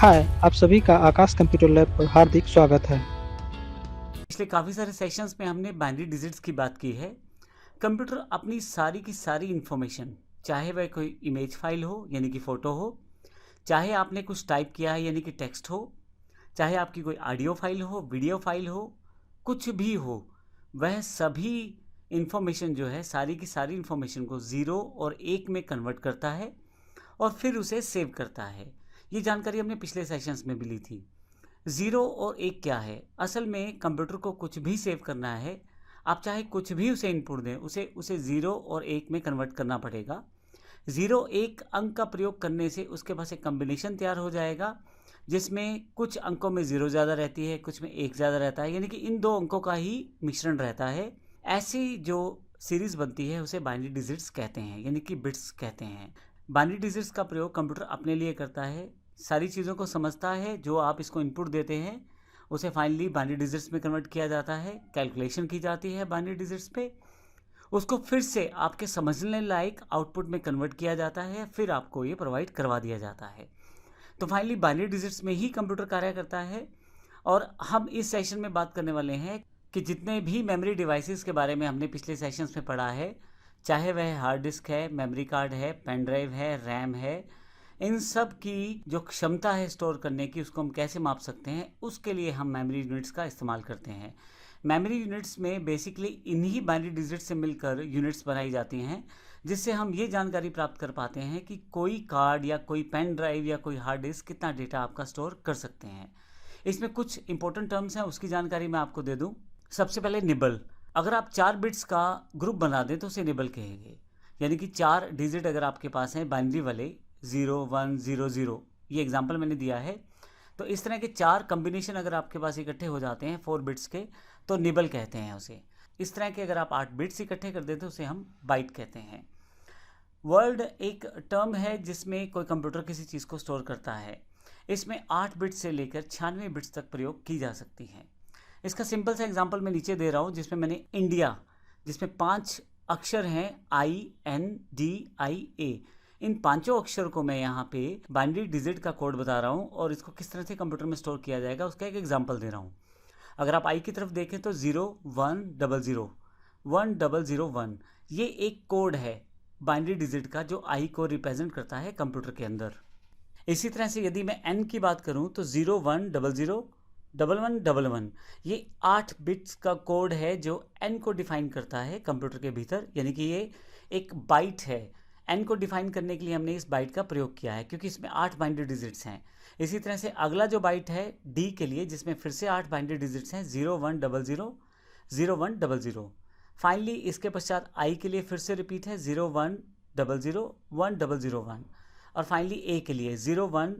हाय, आप सभी का आकाश कंप्यूटर लैब पर हार्दिक स्वागत है। पिछले काफ़ी सारे सेशंस में हमने बाइनरी डिजिट्स की बात की है। कंप्यूटर अपनी सारी की सारी इन्फॉर्मेशन, चाहे वह कोई इमेज फाइल हो यानी कि फ़ोटो हो, चाहे आपने कुछ टाइप किया है यानी कि टेक्स्ट हो, चाहे आपकी कोई ऑडियो फाइल हो, वीडियो फाइल हो, कुछ भी हो, वह सभी इन्फॉर्मेशन जो है सारी की सारी इन्फॉर्मेशन को ज़ीरो और एक में कन्वर्ट करता है और फिर उसे सेव करता है। ये जानकारी हमने पिछले सेशंस में भी ली थी। ज़ीरो और एक क्या है? असल में कंप्यूटर को कुछ भी सेव करना है, आप चाहे कुछ भी उसे इनपुट दें, उसे उसे ज़ीरो और एक में कन्वर्ट करना पड़ेगा। ज़ीरो एक अंक का प्रयोग करने से उसके पास एक कॉम्बिनेशन तैयार हो जाएगा, जिसमें कुछ अंकों में ज़ीरो ज़्यादा रहती है, कुछ में एक ज़्यादा रहता है, यानी कि इन दो अंकों का ही मिश्रण रहता है। ऐसी जो सीरीज़ बनती है उसे बाइनरी डिजिट्स कहते हैं, यानी कि बिट्स कहते हैं। बाइनरी डिजिट्स का प्रयोग कंप्यूटर अपने लिए करता है, सारी चीज़ों को समझता है, जो आप इसको इनपुट देते हैं उसे फाइनली बाइनरी डिजिट्स में कन्वर्ट किया जाता है, कैलकुलेशन की जाती है बाइनरी डिजिट्स पे, उसको फिर से आपके समझने लायक आउटपुट में कन्वर्ट किया जाता है, फिर आपको ये प्रोवाइड करवा दिया जाता है। तो फाइनली बाइनरी डिजिट्स में ही कंप्यूटर कार्य करता है। और हम इस सेशन में बात करने वाले हैं कि जितने भी मेमोरी डिवाइसेस के बारे में हमने पिछले सेशंस में पढ़ा है, चाहे वह हार्ड डिस्क है, मेमोरी कार्ड है, पेन ड्राइव है, रैम है, इन सब की जो क्षमता है स्टोर करने की, उसको हम कैसे माप सकते हैं, उसके लिए हम मेमोरी यूनिट्स का इस्तेमाल करते हैं। मेमोरी यूनिट्स में बेसिकली इन्हीं बाइनरी डिजिट्स से मिलकर यूनिट्स बनाई जाती हैं, जिससे हम ये जानकारी प्राप्त कर पाते हैं कि कोई कार्ड या कोई पेन ड्राइव या कोई हार्ड डिस्क कितना डेटा आपका स्टोर कर सकते हैं। इसमें कुछ इंपॉर्टेंट टर्म्स हैं, उसकी जानकारी मैं आपको दे दूं। सबसे पहले निबल। अगर आप 4 बिट्स का ग्रुप बना दें तो उसे निबल कहेंगे, यानी कि 4 डिजिट अगर आपके पास हैं बाइनरी वाले, 0 1 0 0, ये एग्जांपल मैंने दिया है, तो इस तरह के 4 कम्बिनेशन अगर आपके पास इकट्ठे हो जाते हैं 4 बिट्स के, तो निबल कहते हैं उसे। इस तरह के अगर आप 8 बिट्स इकट्ठे कर देते तो उसे हम बाइट कहते हैं। वर्ड एक टर्म है जिसमें कोई कंप्यूटर किसी चीज़ को स्टोर करता है। इसमें 8 बिट्स से लेकर 96 बिट्स तक प्रयोग की जा सकती है। इसका सिंपल सा एग्जांपल मैं नीचे दे रहा हूँ, जिसमें मैंने इंडिया, जिसमें 5 अक्षर हैं, INDIA, इन पांचों अक्षर को मैं यहाँ पे बाइनरी डिजिट का कोड बता रहा हूँ और इसको किस तरह से कंप्यूटर में स्टोर किया जाएगा उसका एक एग्जांपल दे रहा हूँ। अगर आप आई की तरफ देखें तो 0 1 0 0 1001, ये एक कोड है बाइनरी डिजिट का जो आई को रिप्रेजेंट करता है कंप्यूटर के अंदर। इसी तरह से यदि मैं एन की बात करूं तो 0 1 0 0 11 11, ये 8 बिट्स का कोड है जो एन को डिफाइन करता है कंप्यूटर के भीतर, यानी कि ये एक बाइट है। एन को डिफाइन करने के लिए हमने इस बाइट का प्रयोग किया है क्योंकि इसमें 8 बाइनरी डिजिट्स हैं। इसी तरह से अगला जो बाइट है डी के लिए, जिसमें फिर से 8 बाइनरी डिजिट्स हैं, 0 1 0 0 0 1 0 0। फाइनली इसके पश्चात आई के लिए फिर से रिपीट है 0 1 0 0 1 0 0 1। और फाइनली ए के लिए 0 1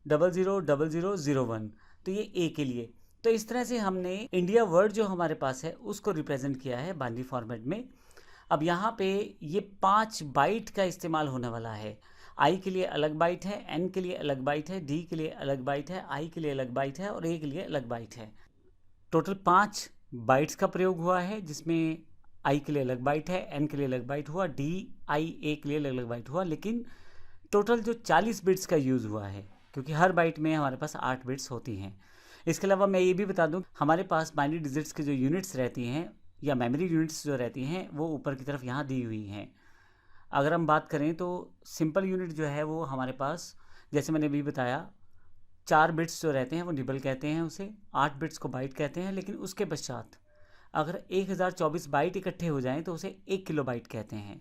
0 0 0 0 1, तो ये ए के लिए। तो इस तरह से हमने इंडिया वर्ड जो हमारे पास है उसको रिप्रेजेंट किया है बाइनरी फॉर्मेट में। अब यहाँ पे ये 5 बाइट का इस्तेमाल होने वाला है। आई के लिए अलग बाइट है, एन के लिए अलग बाइट है, डी के लिए अलग बाइट है, आई के लिए अलग बाइट है और ए के लिए अलग बाइट है। टोटल 5 बाइट्स का प्रयोग हुआ है, जिसमें आई के लिए अलग बाइट है, एन के लिए अलग बाइट हुआ, DIA के लिए अलग अलग बाइट हुआ, लेकिन टोटल जो 40 बिट्स का यूज़ हुआ है, क्योंकि हर बाइट में हमारे पास 8 बिट्स होती हैं। इसके अलावा मैं ये भी बता दूं, हमारे पास बाइनरी डिजिट्स की जो यूनिट्स रहती हैं या मेमोरी यूनिट्स जो रहती हैं वो ऊपर की तरफ यहाँ दी हुई हैं। अगर हम बात करें तो सिंपल यूनिट जो है वो हमारे पास, जैसे मैंने अभी बताया, 4 बिट्स जो रहते हैं वो निबल कहते हैं उसे, 8 बिट्स को बाइट कहते हैं, लेकिन उसके पश्चात अगर 1024 बाइट इकट्ठे हो जाएं तो उसे 1 किलो बाइट कहते हैं।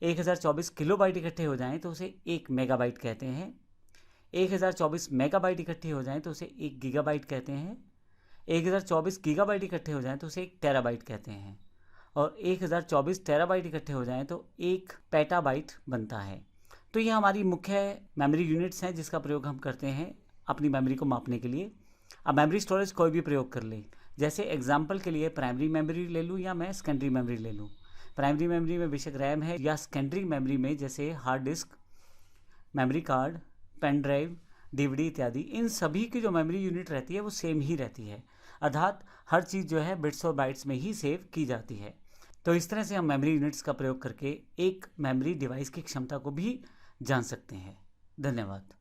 1024 किलो बाइट इकट्ठे हो जाएं तो उसे 1 मेगाबाइट कहते हैं। 1024 मेगाबाइट इकट्ठे हो जाएं तो उसे 1 गीगाबाइट कहते हैं। 1024 गीगाबाइट इकट्ठे हो जाएं तो उसे 1 टेराबाइट कहते हैं। और 1024 टेराबाइट इकट्ठे हो जाएं तो 1 पेटाबाइट बनता है। तो ये हमारी मुख्य मेमोरी यूनिट्स हैं जिसका प्रयोग हम करते हैं अपनी मेमोरी को मापने के लिए। अब मेमोरी स्टोरेज कोई भी प्रयोग कर ले, जैसे एग्जांपल के लिए प्राइमरी मेमोरी ले लूँ या मैं सेकेंडरी मेमोरी ले लूँ। प्राइमरी मेमोरी में बेशक रैम है, या सेकेंडरी मेमोरी में जैसे hard disk, memory card, pen drive, DVD इत्यादि, इन सभी की जो मेमोरी यूनिट रहती है वो सेम ही रहती है, अर्थात हर चीज़ जो है बिट्स और बाइट्स में ही सेव की जाती है। तो इस तरह से हम मेमोरी यूनिट्स का प्रयोग करके एक मेमोरी डिवाइस की क्षमता को भी जान सकते हैं। धन्यवाद।